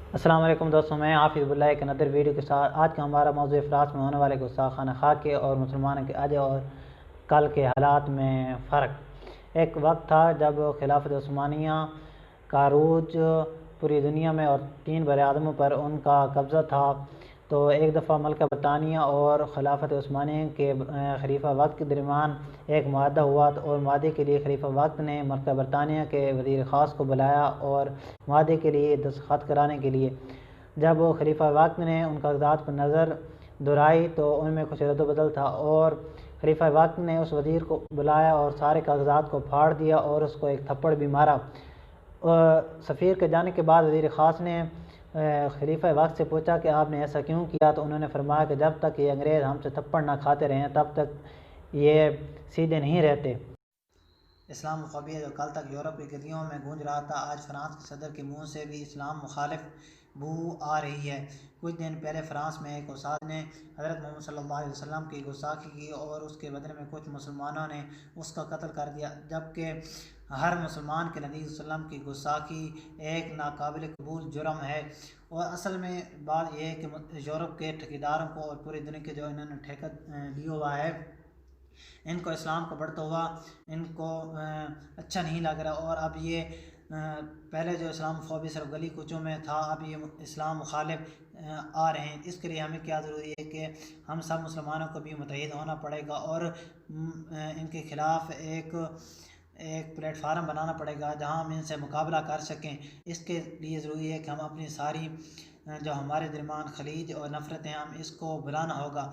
السلام علیکم دوستوں، میں حافظ اللہ ایک ندر ویڈیو کے ساتھ آج کا ہمارا موضوع افراط میں ہونے والے گستاخانہ خواہ کے اور مسلمانوں کے آج اور کل کے حالات میں فرق۔ ایک وقت تھا جب خلافت عثمانیہ کا عروج پوری دنیا میں اور 3 براعظموں پر ان کا قبضہ تھا، تو ایک دفعہ ملکہ برطانیہ اور خلافت عثمانیہ کے خلیفہ وقت کے درمیان ایک معاہدہ ہوا، اور معاہدے کے لیے خلیفہ وقت نے ملکہ برطانیہ کے وزیر خاص کو بلایا اور معاہدے کے لیے دستخط کرانے کے لیے جب خلیفہ وقت نے ان کاغذات پر نظر دوڑائی تو ان میں کچھ رد و بدل تھا، اور خلیفہ وقت نے اس وزیر کو بلایا اور سارے کاغذات کو پھاڑ دیا اور اس کو ایک تھپڑ بھی مارا۔ سفیر کے جانے کے بعد وزیر خاص نے خلیفہ وقت سے پوچھا کہ آپ نے ایسا کیوں کیا، تو انہوں نے فرمایا کہ جب تک یہ انگریز ہم سے تھپڑ نہ کھاتے رہے تب تک یہ سیدھے نہیں رہتے۔ اسلام فوبیا جو کل تک یورپ کی گلیوں میں گونج رہا تھا، آج فرانس کے صدر کے منہ سے بھی اسلام مخالف بو آ رہی ہے۔ کچھ دن پہلے فرانس میں ایک استاد نے حضرت محمد صلی اللہ علیہ وسلم کی گستاخی کی اور اس کے بدلے میں کچھ مسلمانوں نے اس کا قتل کر دیا، جبکہ ہر مسلمان کے نبی صلی اللہ علیہ وسلم کی گستاخی ایک ناقابل قبول جرم ہے۔ اور اصل میں بات یہ ہے کہ یورپ کے ٹھیکیداروں کو اور پوری دنیا کے جو انہوں نے ٹھیکہ لیا ہوا ہے، ان کو اسلام کا بڑھتا ہوا ان کو اچھا نہیں لگ رہا، اور اب یہ پہلے جو اسلام فوبی صرف گلی کوچوں میں تھا، اب یہ اسلام مخالف آ رہے ہیں۔ اس کے لیے ہمیں کیا ضروری ہے کہ ہم سب مسلمانوں کو بھی متحد ہونا پڑے گا اور ان کے خلاف ایک پلیٹ فارم بنانا پڑے گا جہاں ہم ان سے مقابلہ کر سکیں۔ اس کے لیے ضروری ہے کہ ہم اپنی ساری جو ہمارے درمیان خلیج اور نفرتیں ہم اس کو بھلانا ہوگا۔